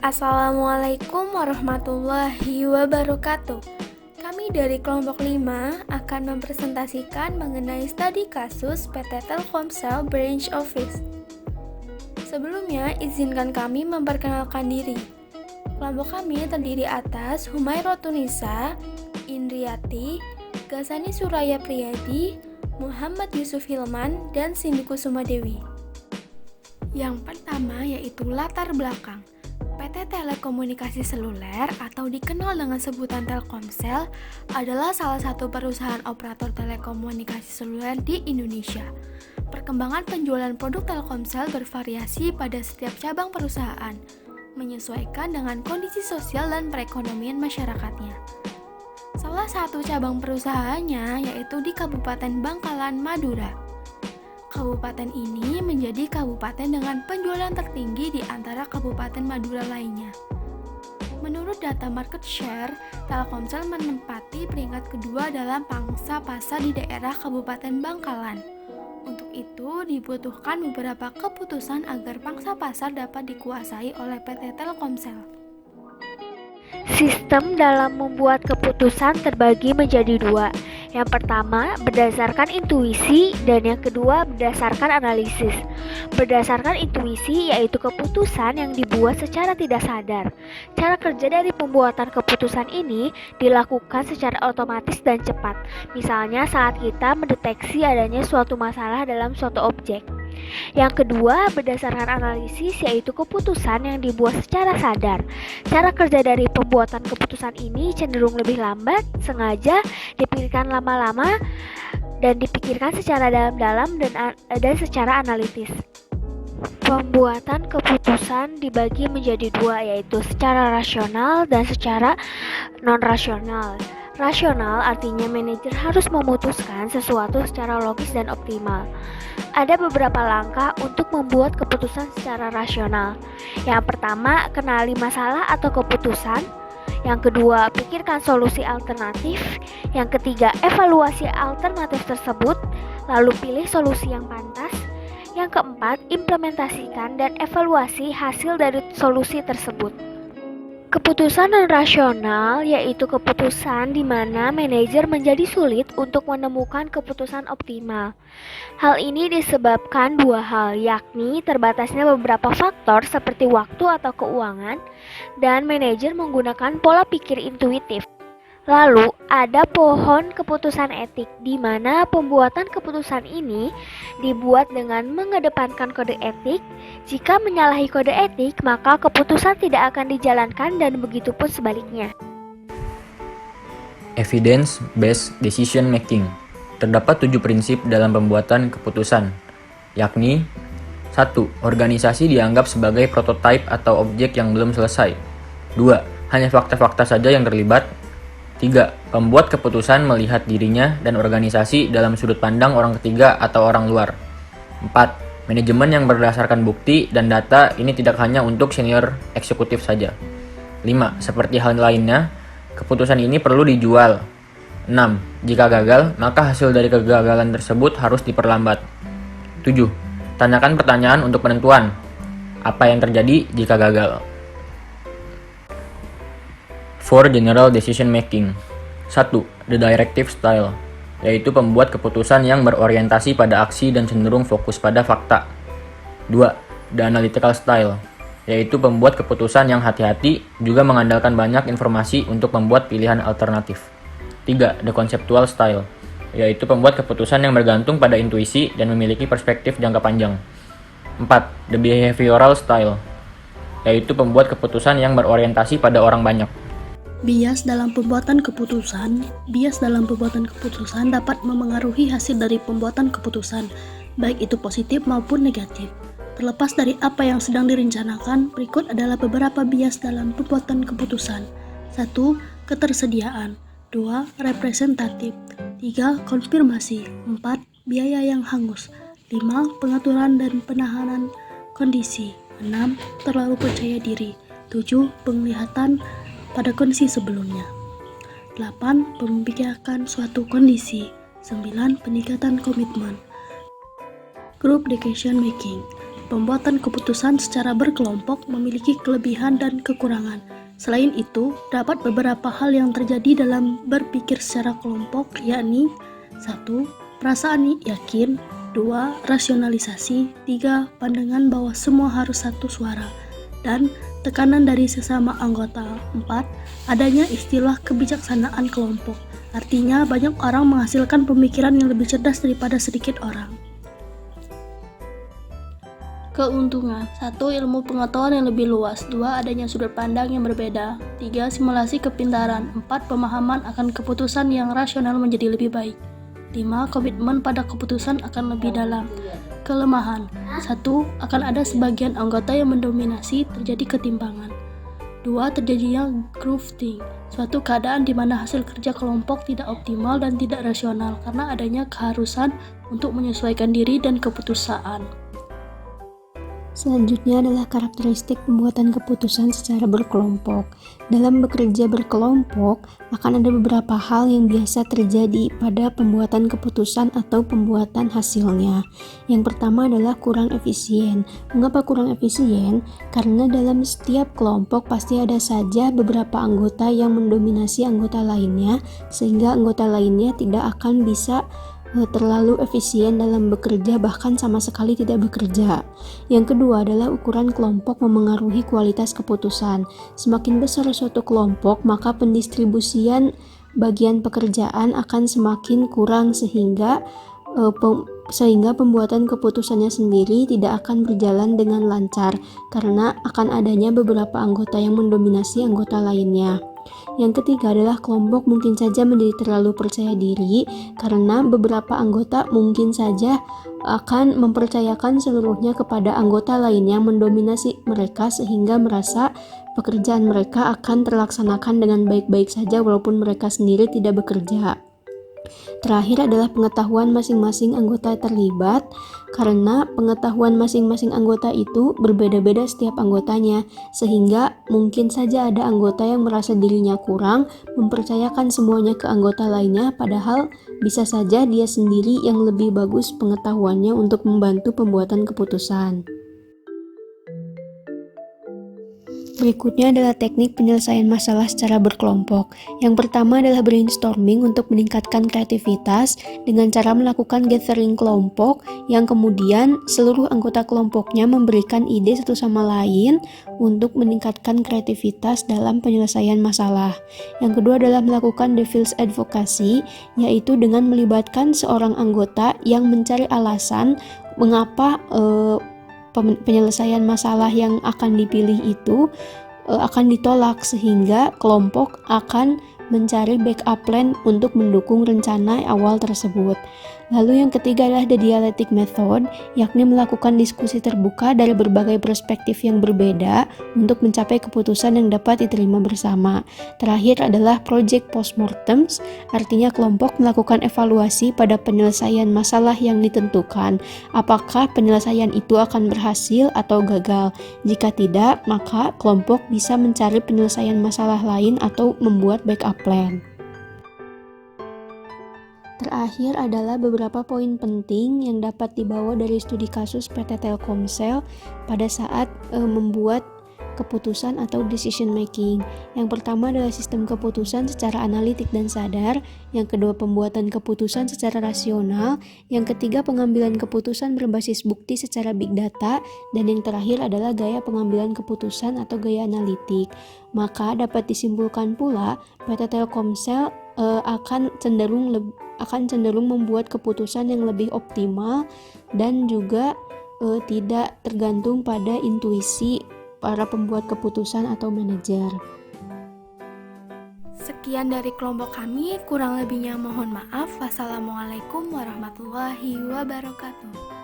Assalamualaikum warahmatullahi wabarakatuh. Kami dari kelompok 5 akan mempresentasikan mengenai studi kasus PT Telkomsel Branch Office. Sebelumnya, izinkan kami memperkenalkan diri. Kelompok kami terdiri atas Humayrotunisa, Indriati, Gasani Suraya Priyadi, Muhammad Yusuf Hilman, dan Cindy Kusuma Dewi. Yang pertama yaitu latar belakang. PT Telekomunikasi Seluler atau dikenal dengan sebutan Telkomsel adalah salah satu perusahaan operator telekomunikasi seluler di Indonesia. Perkembangan penjualan produk Telkomsel bervariasi pada setiap cabang perusahaan, menyesuaikan dengan kondisi sosial dan perekonomian masyarakatnya. Salah satu cabang perusahaannya yaitu di Kabupaten Bangkalan, Madura. Kabupaten ini menjadi kabupaten dengan penjualan tertinggi di antara kabupaten Madura lainnya. Menurut data market share, Telkomsel menempati peringkat kedua dalam pangsa pasar di daerah Kabupaten Bangkalan. Untuk itu, dibutuhkan beberapa keputusan agar pangsa pasar dapat dikuasai oleh PT Telkomsel. Sistem dalam membuat keputusan terbagi menjadi dua. Yang pertama, berdasarkan intuisi, dan yang kedua, berdasarkan analisis. Berdasarkan intuisi yaitu keputusan yang dibuat secara tidak sadar. Cara kerja dari pembuatan keputusan ini dilakukan secara otomatis dan cepat. Misalnya saat kita mendeteksi adanya suatu masalah dalam suatu objek. Yang kedua, berdasarkan analisis yaitu keputusan yang dibuat secara sadar. Cara kerja dari pembuatan keputusan ini cenderung lebih lambat, sengaja dipikirkan lama-lama, dan dipikirkan secara dalam-dalam dan secara analitis. Pembuatan keputusan dibagi menjadi dua, yaitu secara rasional dan secara non-rasional. Rasional artinya manajer harus memutuskan sesuatu secara logis dan optimal. Ada beberapa langkah untuk membuat keputusan secara rasional. Yang pertama, kenali masalah atau keputusan. Yang kedua, pikirkan solusi alternatif. Yang ketiga, evaluasi alternatif tersebut, lalu pilih solusi yang pantas. Yang keempat, implementasikan dan evaluasi hasil dari solusi tersebut. Keputusan non-rasional yaitu keputusan di mana manajer menjadi sulit untuk menemukan keputusan optimal. Hal ini disebabkan dua hal, yakni terbatasnya beberapa faktor seperti waktu atau keuangan, dan manajer menggunakan pola pikir intuitif. Lalu, ada pohon keputusan etik, di mana pembuatan keputusan ini dibuat dengan mengedepankan kode etik. Jika menyalahi kode etik, maka keputusan tidak akan dijalankan dan begitu pun sebaliknya. Evidence-based decision making. Terdapat 7 prinsip dalam pembuatan keputusan, yakni 1. Organisasi dianggap sebagai prototipe atau objek yang belum selesai. 2. Hanya fakta-fakta saja yang terlibat. 3. Pembuat keputusan melihat dirinya dan organisasi dalam sudut pandang orang ketiga atau orang luar. 4. Manajemen yang berdasarkan bukti dan data ini tidak hanya untuk senior eksekutif saja. 5. Seperti hal lainnya, keputusan ini perlu dijual. 6. Jika gagal, maka hasil dari kegagalan tersebut harus diperlambat. 7. Tanyakan pertanyaan untuk penentuan. Apa yang terjadi jika gagal? For general decision making. 1. The directive style, yaitu pembuat keputusan yang berorientasi pada aksi dan cenderung fokus pada fakta. 2. The analytical style, yaitu pembuat keputusan yang hati-hati juga mengandalkan banyak informasi untuk membuat pilihan alternatif. 3. The conceptual style, yaitu pembuat keputusan yang bergantung pada intuisi dan memiliki perspektif jangka panjang. 4. The behavioral style, yaitu pembuat keputusan yang berorientasi pada orang banyak. Bias dalam pembuatan keputusan. Bias dalam pembuatan keputusan dapat memengaruhi hasil dari pembuatan keputusan, baik itu positif maupun negatif. Terlepas dari apa yang sedang direncanakan, berikut adalah beberapa bias dalam pembuatan keputusan. 1. Ketersediaan. 2. Representatif. 3. Konfirmasi. 4. Biaya yang hangus. 5. Pengaturan dan penahanan kondisi. 6. Terlalu percaya diri. 7. Penglihatan pada kondisi sebelumnya. 8. Memikirkan suatu kondisi. 9. Peningkatan komitmen. Group decision making. pembuatan keputusan secara berkelompok memiliki kelebihan dan kekurangan. Selain itu, dapat beberapa hal yang terjadi dalam berpikir secara kelompok, yakni 1. Perasaan yakin, 2. Rasionalisasi, 3. Pandangan bahwa semua harus satu suara, dan tekanan dari sesama anggota. 4. Adanya istilah kebijaksanaan kelompok, artinya banyak orang menghasilkan pemikiran yang lebih cerdas daripada sedikit orang. Keuntungan 1. Ilmu pengetahuan yang lebih luas. 2. Adanya sudut pandang yang berbeda. 3. Simulasi kepintaran. 4. Pemahaman akan keputusan yang rasional menjadi lebih baik. 5. Komitmen pada keputusan akan lebih dalam. Kelemahan 1. Akan ada sebagian anggota yang mendominasi, terjadi ketimpangan. 2. Terjadinya grafting, suatu keadaan di mana hasil kerja kelompok tidak optimal dan tidak rasional karena adanya keharusan untuk menyesuaikan diri dan keputusaan. Selanjutnya adalah karakteristik pembuatan keputusan secara berkelompok. Dalam bekerja berkelompok, akan ada beberapa hal yang biasa terjadi pada pembuatan keputusan atau pembuatan hasilnya. Yang pertama adalah kurang efisien. Mengapa kurang efisien? Karena dalam setiap kelompok pasti ada saja beberapa anggota yang mendominasi anggota lainnya, sehingga anggota lainnya tidak akan bisa terlalu efisien dalam bekerja, bahkan sama sekali tidak bekerja. Yang kedua adalah ukuran kelompok memengaruhi kualitas keputusan. Semakin besar suatu kelompok, maka pendistribusian bagian pekerjaan akan semakin kurang sehingga pembuatan keputusannya sendiri tidak akan berjalan dengan lancar karena akan adanya beberapa anggota yang mendominasi anggota lainnya. Yang ketiga adalah kelompok mungkin saja menjadi terlalu percaya diri karena beberapa anggota mungkin saja akan mempercayakan seluruhnya kepada anggota lainnya mendominasi mereka sehingga merasa pekerjaan mereka akan terlaksanakan dengan baik-baik saja walaupun mereka sendiri tidak bekerja. Terakhir adalah pengetahuan masing-masing anggota terlibat, karena pengetahuan masing-masing anggota itu berbeda-beda setiap anggotanya, sehingga mungkin saja ada anggota yang merasa dirinya kurang, mempercayakan semuanya ke anggota lainnya, padahal bisa saja dia sendiri yang lebih bagus pengetahuannya untuk membantu pembuatan keputusan. Berikutnya adalah teknik penyelesaian masalah secara berkelompok. Yang pertama adalah brainstorming untuk meningkatkan kreativitas dengan cara melakukan gathering kelompok yang kemudian seluruh anggota kelompoknya memberikan ide satu sama lain untuk meningkatkan kreativitas dalam penyelesaian masalah. Yang kedua adalah melakukan devil's advocacy, yaitu dengan melibatkan seorang anggota yang mencari alasan mengapa penyelesaian masalah yang akan dipilih itu akan ditolak, sehingga kelompok akan mencari backup plan untuk mendukung rencana awal tersebut. Lalu yang ketiga adalah the dialectic method, yakni melakukan diskusi terbuka dari berbagai perspektif yang berbeda untuk mencapai keputusan yang dapat diterima bersama. Terakhir adalah project postmortems, artinya kelompok melakukan evaluasi pada penyelesaian masalah yang ditentukan. Apakah penyelesaian itu akan berhasil atau gagal? Jika tidak, maka kelompok bisa mencari penyelesaian masalah lain atau membuat backup plan. Terakhir adalah beberapa poin penting yang dapat dibawa dari studi kasus PT Telkomsel pada saat membuat keputusan atau decision making. Yang pertama adalah sistem keputusan secara analitik dan sadar, yang kedua pembuatan keputusan secara rasional, yang ketiga pengambilan keputusan berbasis bukti secara big data, dan yang terakhir adalah gaya pengambilan keputusan atau gaya analitik. Maka dapat disimpulkan pula PT Telkomsel akan cenderung membuat keputusan yang lebih optimal dan juga tidak tergantung pada intuisi para pembuat keputusan atau manajer. Sekian dari kelompok kami, kurang lebihnya mohon maaf. Wassalamualaikum warahmatullahi wabarakatuh.